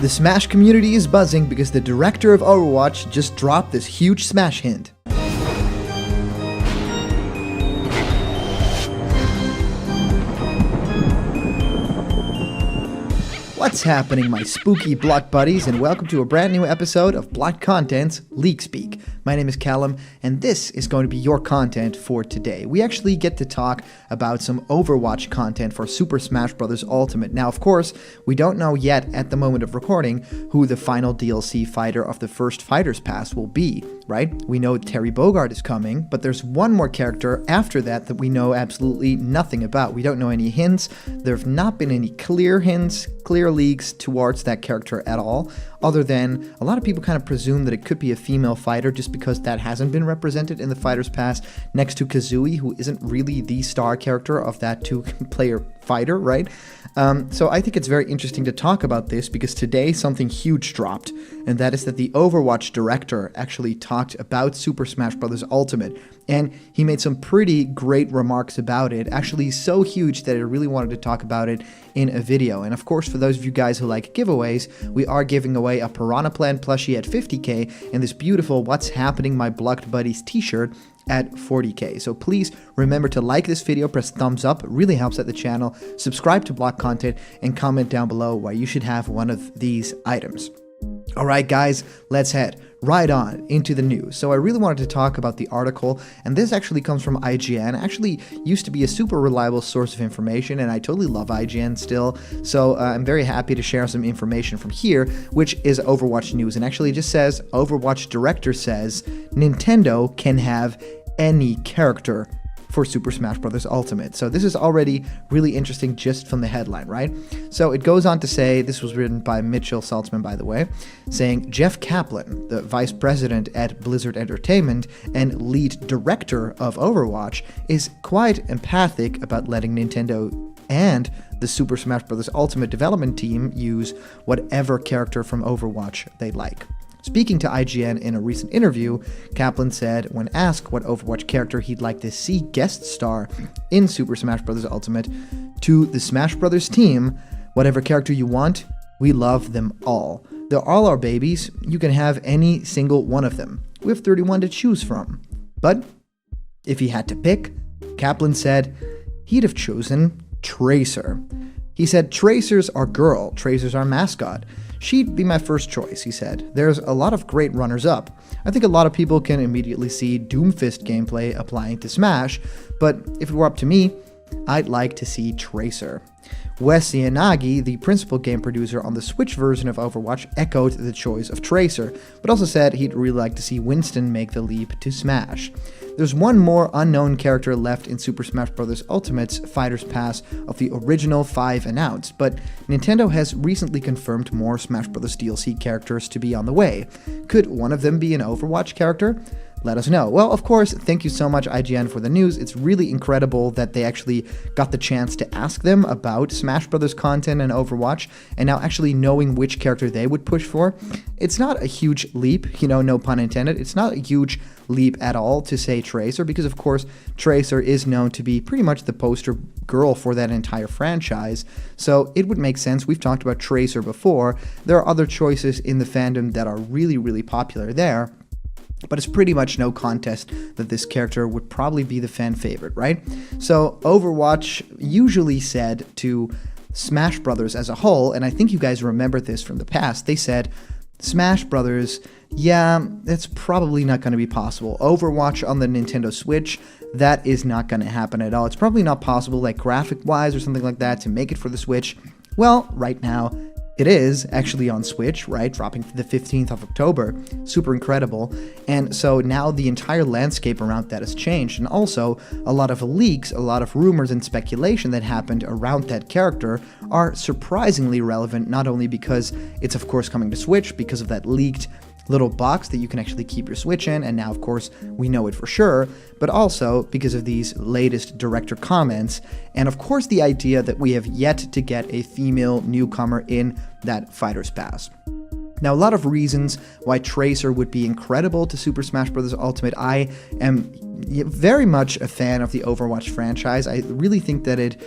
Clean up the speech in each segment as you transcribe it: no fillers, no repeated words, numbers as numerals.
The Smash community is buzzing because the director of Overwatch just dropped this huge Smash hint. What's happening, my spooky block buddies, and welcome to a brand new episode of Block Content's Leak Speak. My name is Callum, and this is going to be your content for today. We actually get to talk about some Overwatch content for Super Smash Bros. Ultimate. Now, of course, we don't know yet at the moment of recording who the final DLC fighter of the first Fighters Pass will be, right? We know Terry Bogard is coming, but there's one more character after that we know absolutely nothing about. We don't know any hints. There have not been any clear hints, clear leaks towards that character at all, other than a lot of people kind of presume that it could be a female fighter just because that hasn't been represented in the Fighters Pass next to Kazooie, who isn't really the star character of that two-player fighter, right? So I think it's very interesting to talk about this because today something huge dropped, and that is that the Overwatch director actually talked about Super Smash Bros. Ultimate, and he made some pretty great remarks about it, actually so huge that I really wanted to talk about it in a video. And of course, for those of you guys who like giveaways, we are giving away a Piranha Plant plushie at 50k and this beautiful What's Happening My Blocked Buddies t-shirt at 40k. So please remember to like this video, press thumbs up, it really helps out the channel, subscribe to Block Content, and comment down below why you should have one of these items. Alright guys, let's head right on into the news. So I really wanted to talk about the article, and this actually comes from IGN. Actually used to be a super reliable source of information, and I totally love IGN still, so I'm very happy to share some information from here, which is Overwatch news. And actually it just says, Overwatch director says Nintendo can have any character for Super Smash Bros. Ultimate. So this is already really interesting just from the headline, right? So it goes on to say, this was written by Mitchell Saltzman, by the way, saying Jeff Kaplan, the vice president at Blizzard Entertainment and lead director of Overwatch, is quite empathic about letting Nintendo and the Super Smash Bros. Ultimate development team use whatever character from Overwatch they like. Speaking to IGN in a recent interview, Kaplan said when asked what Overwatch character he'd like to see guest star in Super Smash Bros. Ultimate, to the Smash Bros. Team, whatever character you want, we love them all. They're all our babies, you can have any single one of them. We have 31 to choose from. But if he had to pick, Kaplan said he'd have chosen TRACER. He said, Tracer's our girl, Tracer's our mascot. She'd be my first choice, he said. There's a lot of great runners-up. I think a lot of people can immediately see Doomfist gameplay applying to Smash, but if it were up to me, I'd like to see Tracer. Wes Yanagi, the principal game producer on the Switch version of Overwatch, echoed the choice of Tracer, but also said he'd really like to see Winston make the leap to Smash. There's one more unknown character left in Super Smash Bros. Ultimate's Fighters Pass of the original 5 announced, but Nintendo has recently confirmed more Smash Bros. DLC characters to be on the way. Could one of them be an Overwatch character? Let us know. Well, of course, thank you so much, IGN, for the news. It's really incredible that they actually got the chance to ask them about Smash Bros. Content and Overwatch, and now actually knowing which character they would push for. It's not a huge leap, no pun intended. It's not a huge leap at all to say Tracer, because of course, Tracer is known to be pretty much the poster girl for that entire franchise, so it would make sense. We've talked about Tracer before. There are other choices in the fandom that are really, really popular there. But it's pretty much no contest that this character would probably be the fan favorite, right? So Overwatch usually said to Smash Brothers as a whole, and I think you guys remember this from the past, they said, Smash Brothers, yeah, that's probably not going to be possible. Overwatch on the Nintendo Switch, that is not going to happen at all. It's probably not possible, like graphic-wise or something like that, to make it for the Switch. Well, right now, it is actually on Switch, right? Dropping the 15th of October. Super incredible. And so now the entire landscape around that has changed. And also, a lot of leaks, a lot of rumors and speculation that happened around that character are surprisingly relevant, not only because it's of course coming to Switch, because of that leaked little box that you can actually keep your Switch in, and now of course we know it for sure, but also because of these latest director comments, and of course the idea that we have yet to get a female newcomer in that Fighters Pass. Now, a lot of reasons why TRACER would be incredible to Super Smash Bros. Ultimate. I am very much a fan of the Overwatch franchise. I really think that it,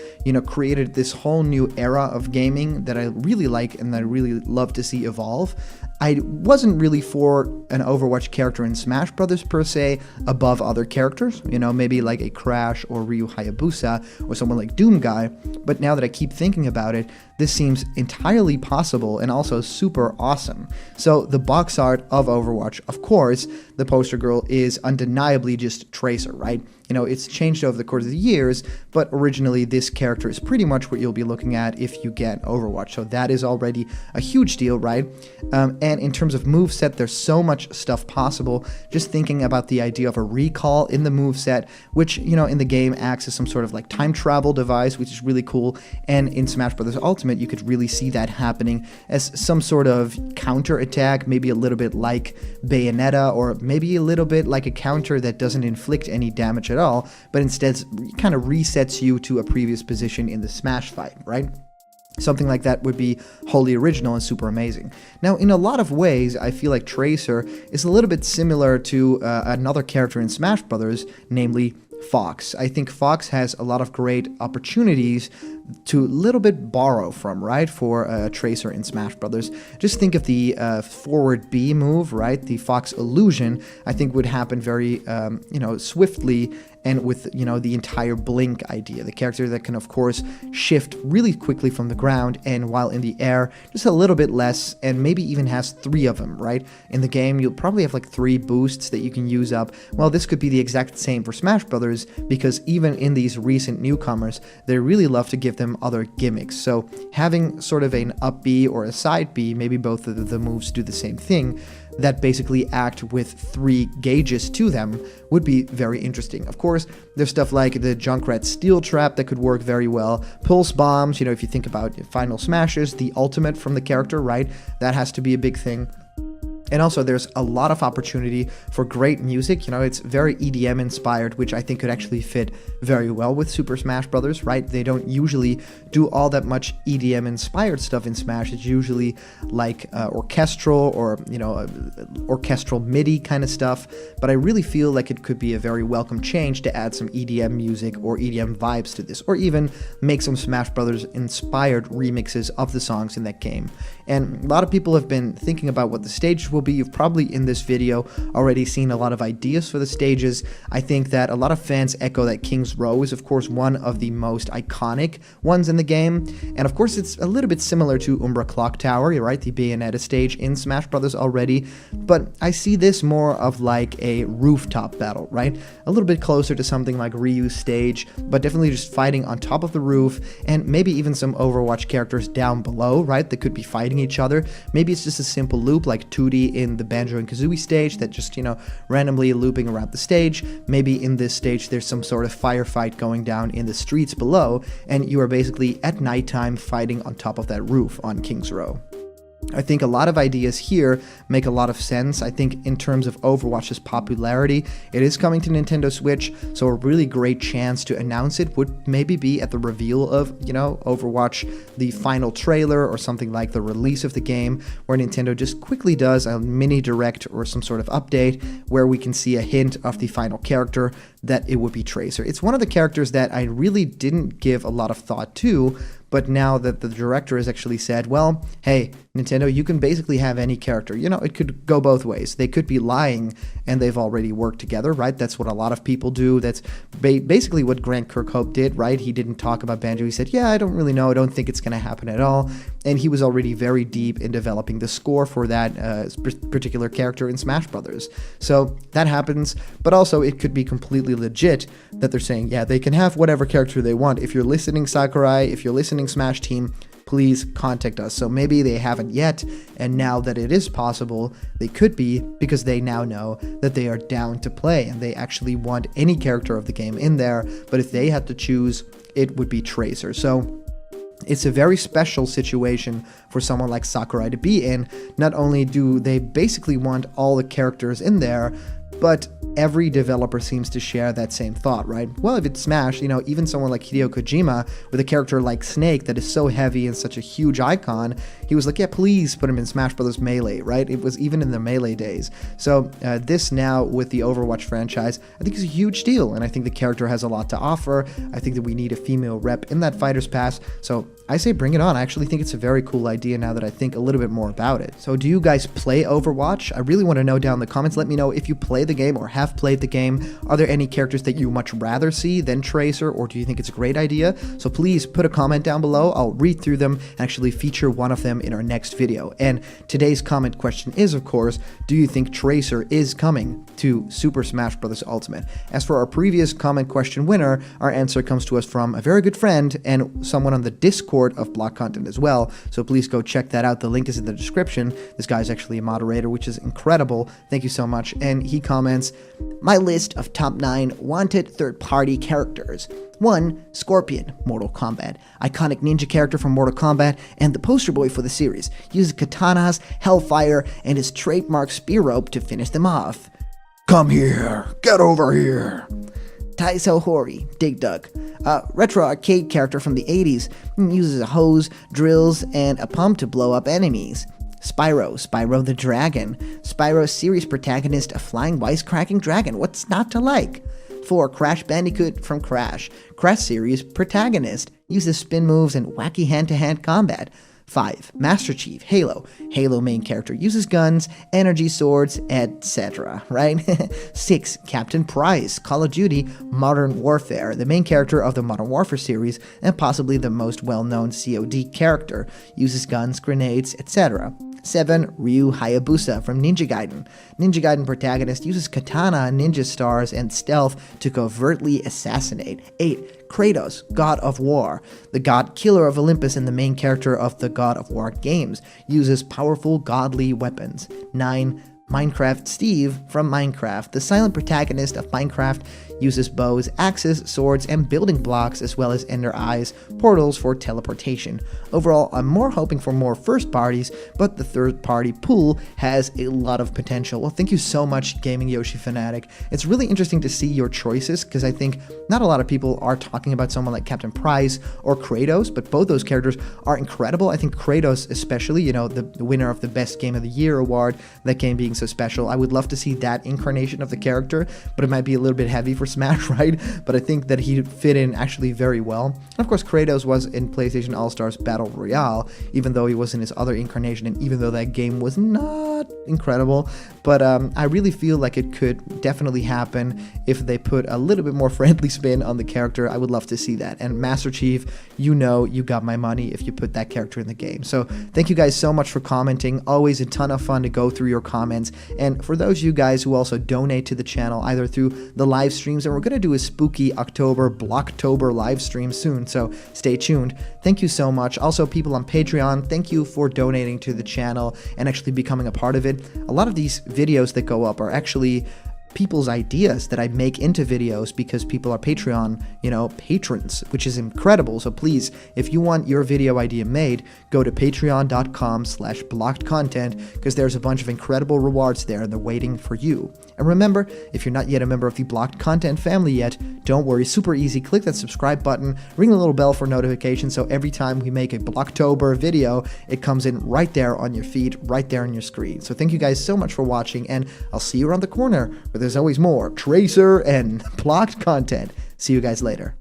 created this whole new era of gaming that I really like and that I really love to see evolve. I wasn't really for an Overwatch character in Smash Brothers per se above other characters, maybe like a Crash or Ryu Hayabusa or someone like Doom Guy, but now that I keep thinking about it, this seems entirely possible and also super awesome. So the box art of Overwatch, of course, the poster girl is undeniably just TRACER, right? It's changed over the course of the years, but originally this character is pretty much what you'll be looking at if you get Overwatch. So that is already a huge deal, right? And in terms of moveset, there's so much stuff possible. Just thinking about the idea of a recall in the moveset, which, in the game acts as some sort of like time travel device, which is really cool. And in Smash Bros. Ultimate, you could really see that happening as some sort of counter attack, maybe a little bit like Bayonetta, or maybe a little bit like a counter that doesn't inflict any damage at all, but instead kind of resets you to a previous position in the Smash fight, right? Something like that would be wholly original and super amazing. Now, in a lot of ways, I feel like TRACER is a little bit similar to another character in Smash Brothers, namely Fox. I think Fox has a lot of great opportunities to a little bit borrow from, right, for TRACER in Smash Brothers. Just think of the forward B move, right? The Fox illusion, I think would happen very, swiftly, and with, the entire blink idea. The character that can, of course, shift really quickly from the ground, and while in the air, just a little bit less, and maybe even has 3 of them, right? In the game, you'll probably have like 3 boosts that you can use up. Well, this could be the exact same for Smash Brothers, because even in these recent newcomers, they really love to give them other gimmicks. So having sort of an up B or a side B, maybe both of the moves do the same thing, that basically act with 3 gauges to them, would be very interesting. Of course, there's stuff like the Junkrat Steel Trap that could work very well. Pulse Bombs, if you think about Final Smashes, the ultimate from the character, right? That has to be a big thing. And also, there's a lot of opportunity for great music. It's very EDM inspired, which I think could actually fit very well with Super Smash Brothers, right? They don't usually do all that much EDM inspired stuff in Smash. It's usually like orchestral or, orchestral MIDI kind of stuff. But I really feel like it could be a very welcome change to add some EDM music or EDM vibes to this, or even make some Smash Brothers inspired remixes of the songs in that game. And a lot of people have been thinking about what the stages will be. You've probably in this video already seen a lot of ideas for the stages. I think that a lot of fans echo that King's Row is, of course, one of the most iconic ones in the game. And of course, it's a little bit similar to Umbra Clock Tower, right? The Bayonetta stage in Smash Brothers already. But I see this more of like a rooftop battle, right? A little bit closer to something like Ryu's stage, but definitely just fighting on top of the roof, and maybe even some Overwatch characters down below, right? That could be fighting each other. Maybe it's just a simple loop like 2D in the Banjo and Kazooie stage that just, randomly looping around the stage. Maybe in this stage there's some sort of firefight going down in the streets below, and you are basically at nighttime fighting on top of that roof on King's Row. I think a lot of ideas here make a lot of sense. I think in terms of Overwatch's popularity, it is coming to Nintendo Switch, so a really great chance to announce it would maybe be at the reveal of, Overwatch, the final trailer, or something like the release of the game, where Nintendo just quickly does a mini direct or some sort of update where we can see a hint of the final character, that it would be TRACER. It's one of the characters that I really didn't give a lot of thought to, but now that the director has actually said, well, hey, Nintendo, you can basically have any character. It could go both ways. They could be lying, and they've already worked together, right? That's what a lot of people do. That's basically what Grant Kirkhope did, right? He didn't talk about Banjo. He said, yeah, I don't really know. I don't think it's going to happen at all. And he was already very deep in developing the score for that particular character in Smash Brothers. So that happens, but also it could be completely legit that they're saying, yeah, they can have whatever character they want. If you're listening, Sakurai, if you're listening, Smash Team, please contact us. So maybe they haven't yet, and now that it is possible, they could be, because they now know that they are down to play and they actually want any character of the game in there. But if they had to choose, it would be TRACER. So it's a very special situation for someone like Sakurai to be in. Not only do they basically want all the characters in there, but every developer seems to share that same thought, right? Well, if it's Smash, even someone like Hideo Kojima with a character like Snake that is so heavy and such a huge icon, he was like, yeah, please put him in Smash Bros. Melee, right? It was even in the Melee days. So this now with the Overwatch franchise, I think is a huge deal, and I think the character has a lot to offer. I think that we need a female rep in that Fighters Pass, so I say bring it on. I actually think it's a very cool idea now that I think a little bit more about it. So do you guys play Overwatch? I really want to know down in the comments. Let me know if you play the game or have played the game. Are there any characters that you much rather see than Tracer, or do you think it's a great idea? So please put a comment down below. I'll read through them and actually feature one of them in our next video. And today's comment question is, of course, do you think Tracer is coming to Super Smash Bros. Ultimate? As for our previous comment question winner, our answer comes to us from a very good friend and someone on the Discord of Block Content as well, so please go check that out. The link is in the description. This guy is actually a moderator, which is incredible. Thank you so much. And he comments, my list of top 9 wanted third-party characters. 1. Scorpion, Mortal Kombat. Iconic ninja character from Mortal Kombat and the poster boy for the series. Uses katanas, hellfire, and his trademark spear rope to finish them off. Come here, get over here. Taiso Hori, Dig Dug. Retro arcade character from the 80s, uses a hose, drills, and a pump to blow up enemies. Spyro the Dragon. Spyro series protagonist, a flying wisecracking dragon. What's not to like? 4. Crash Bandicoot from Crash. Crash series protagonist, uses spin moves and wacky hand-to-hand combat. 5. Master Chief, Halo. Halo main character, uses guns, energy swords, etc. Right? 6. Captain Price, Call of Duty Modern Warfare, the main character of the Modern Warfare series and possibly the most well-known COD character, uses guns, grenades, etc. 7. Ryu Hayabusa from Ninja Gaiden. Ninja Gaiden protagonist, uses katana, ninja stars, and stealth to covertly assassinate. 8. Kratos, God of War. The god killer of Olympus and the main character of the God of War games, uses powerful godly weapons. 9. Minecraft Steve from Minecraft. The silent protagonist of Minecraft, uses bows, axes, swords, and building blocks, as well as ender eyes, portals for teleportation. Overall, I'm more hoping for more first parties, but the third party pool has a lot of potential. Well, thank you so much, Gaming Yoshi Fanatic. It's really interesting to see your choices, because I think not a lot of people are talking about someone like Captain Price or Kratos, but both those characters are incredible. I think Kratos especially, the winner of the Best Game of the Year award, that game being so special. I would love to see that incarnation of the character, but it might be a little bit heavy for Smash, right? But I think that he'd fit in actually very well. And of course, Kratos was in PlayStation All-Stars Battle Royale, even though he was in his other incarnation, and even though that game was not incredible. But I really feel like it could definitely happen if they put a little bit more friendly spin on the character. I would love to see that. And Master Chief, you got my money if you put that character in the game. So thank you guys so much for commenting. Always a ton of fun to go through your comments. And for those of you guys who also donate to the channel, either through the live streams, and we're going to do a spooky October, Blocktober live stream soon, so stay tuned. Thank you so much. Also, people on Patreon, thank you for donating to the channel and actually becoming a part of it. A lot of these videos that go up are actually people's ideas that I make into videos because people are Patreon, patrons, which is incredible. So please, if you want your video idea made, go to patreon.com/blockedcontent, because there's a bunch of incredible rewards there and they're waiting for you. And remember, if you're not yet a member of the Blocked Content family yet, don't worry, super easy. Click that subscribe button, ring the little bell for notifications, so every time we make a Blocktober video, it comes in right there on your feed, right there on your screen. So thank you guys so much for watching, and I'll see you around the corner where there's always more Tracer and Blocked Content. See you guys later.